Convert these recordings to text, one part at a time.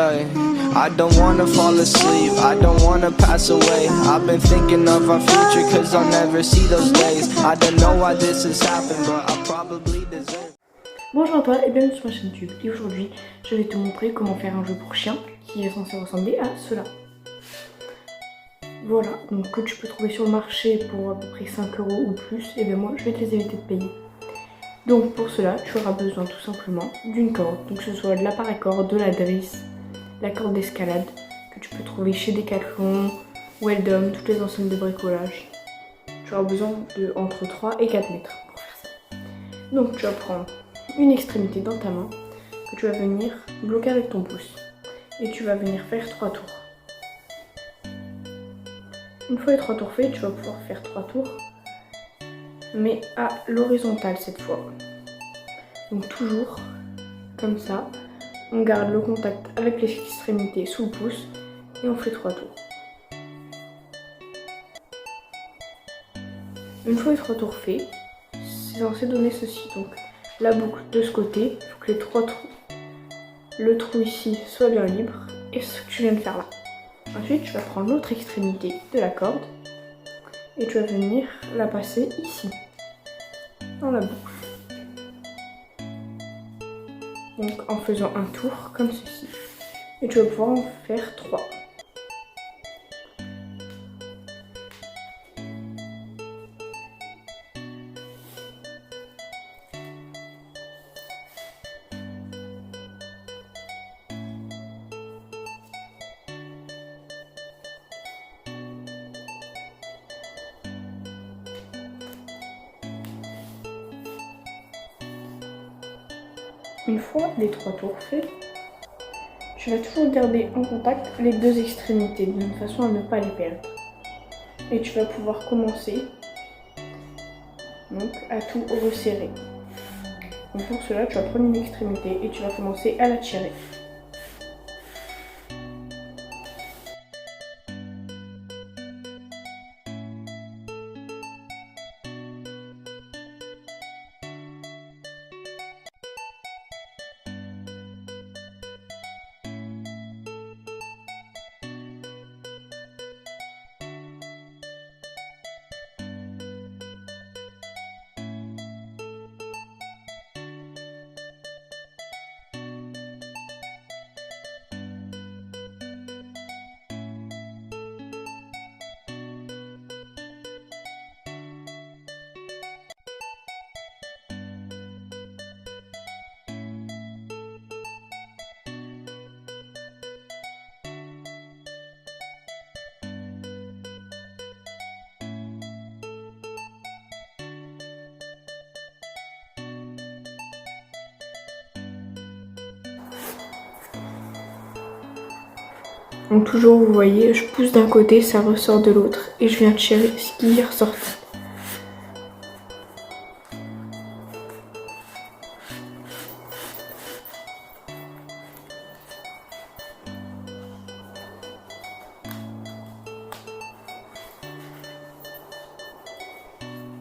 day. I don't wanna fall asleep, I don't wanna pass away. I've been thinking of our future cause I'll never see those days. I don't know why this has happened but I probably deserve. Bonjour à toi et bienvenue sur ma chaîne YouTube. Et aujourd'hui, je vais te montrer comment faire un jeu pour chien qui est censé ressembler à cela. Voilà, donc que tu peux trouver sur le marché pour à peu près 5 € ou plus, et bien moi je vais te les éviter de payer. Donc pour cela, tu auras besoin tout simplement d'une corde, donc que ce soit de la paracorde, de la drisse, la corde d'escalade que tu peux trouver chez Decathlon, Weldom, toutes les enseignes de bricolage. Tu auras besoin de entre 3 et 4 mètres pour faire ça. Donc tu vas prendre une extrémité dans ta main que tu vas venir bloquer avec ton pouce et tu vas venir faire 3 tours. Une fois les 3 tours faits, tu vas pouvoir faire 3 tours mais à l'horizontale cette fois. Donc toujours comme ça, on garde le contact avec les extrémités sous le pouce et on fait 3 tours. Une fois les 3 tours faits, c'est censé donner ceci. Donc la boucle de ce côté, il faut que les 3 trous, le trou ici soit bien libre et ce que tu viens de faire là. Ensuite, tu vas prendre l'autre extrémité de la corde et tu vas venir la passer ici, dans la boucle. Donc en faisant un tour comme ceci. Et tu vas pouvoir en faire 3. Une fois les 3 tours faits, tu vas toujours garder en contact les deux extrémités de façon à ne pas les perdre. Et tu vas pouvoir commencer donc à tout resserrer. Donc pour cela, tu vas prendre une extrémité et tu vas commencer à la tirer. Donc toujours vous voyez, je pousse d'un côté, ça ressort de l'autre et je viens tirer ce qui est ressorti.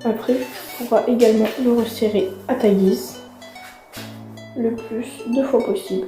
Après, tu pourras également le resserrer à ta guise, le plus 2 fois possible.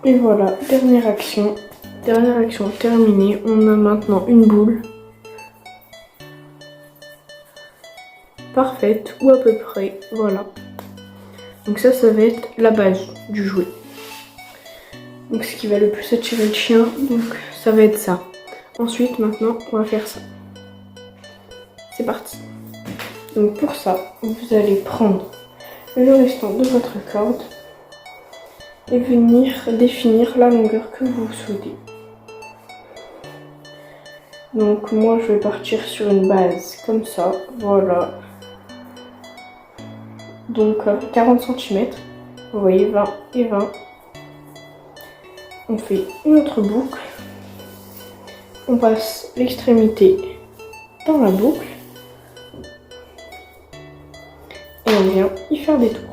Et voilà, dernière action terminée. On a maintenant une boule parfaite ou à peu près, voilà. Donc ça va être la base du jouet. Donc ce qui va le plus attirer le chien, donc ça va être ça. Ensuite, maintenant, on va faire ça. C'est parti. Donc pour ça, vous allez prendre le restant de votre corde et venir définir la longueur que vous souhaitez. Donc moi je vais partir sur une base comme ça, voilà. Donc 40 cm, vous voyez 20 et 20. On fait une autre boucle. On passe l'extrémité dans la boucle. Et on vient y faire des tours.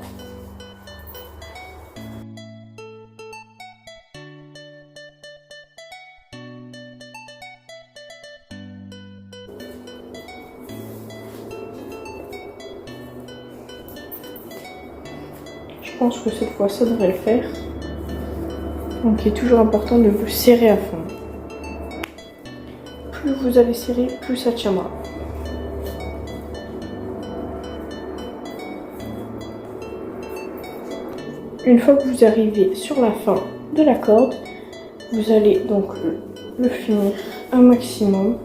Je pense que cette fois ça devrait le faire. Donc il est toujours important de vous serrer à fond. Plus vous allez serrer, plus ça tiendra. Une fois que vous arrivez sur la fin de la corde, vous allez donc le finir un maximum.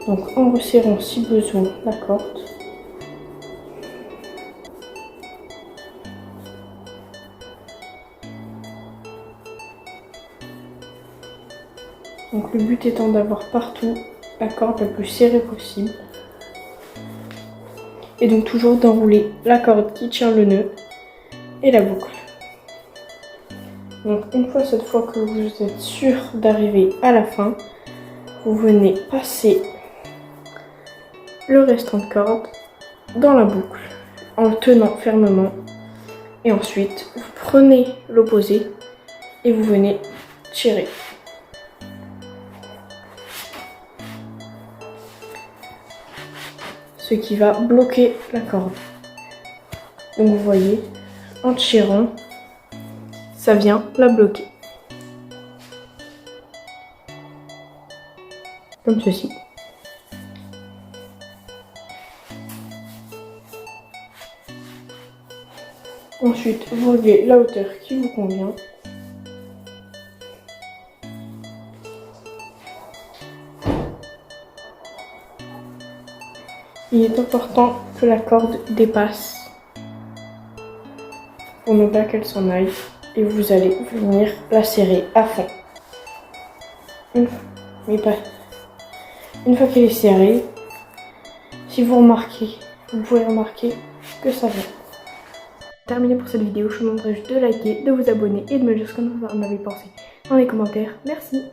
Donc en resserrant si besoin la corde. Donc le but étant d'avoir partout la corde la plus serrée possible. Et donc toujours d'enrouler la corde qui tient le nœud et la boucle. Donc une fois cette fois que vous êtes sûr d'arriver à la fin, vous venez passer le restant de corde dans la boucle en le tenant fermement. Et ensuite vous prenez l'opposé et vous venez tirer. Ce qui va bloquer la corde. Donc vous voyez, en tirant, ça vient la bloquer. Comme ceci. Ensuite, vous relevez la hauteur qui vous convient. Il est important que la corde dépasse pour ne pas qu'elle s'en aille et vous allez venir la serrer à fond. Une fois qu'elle est serrée, si vous remarquez, vous pouvez remarquer que ça vient. Terminé pour cette vidéo, je vous demanderai juste de liker, de vous abonner et de me dire ce que vous en avez pensé dans les commentaires. Merci.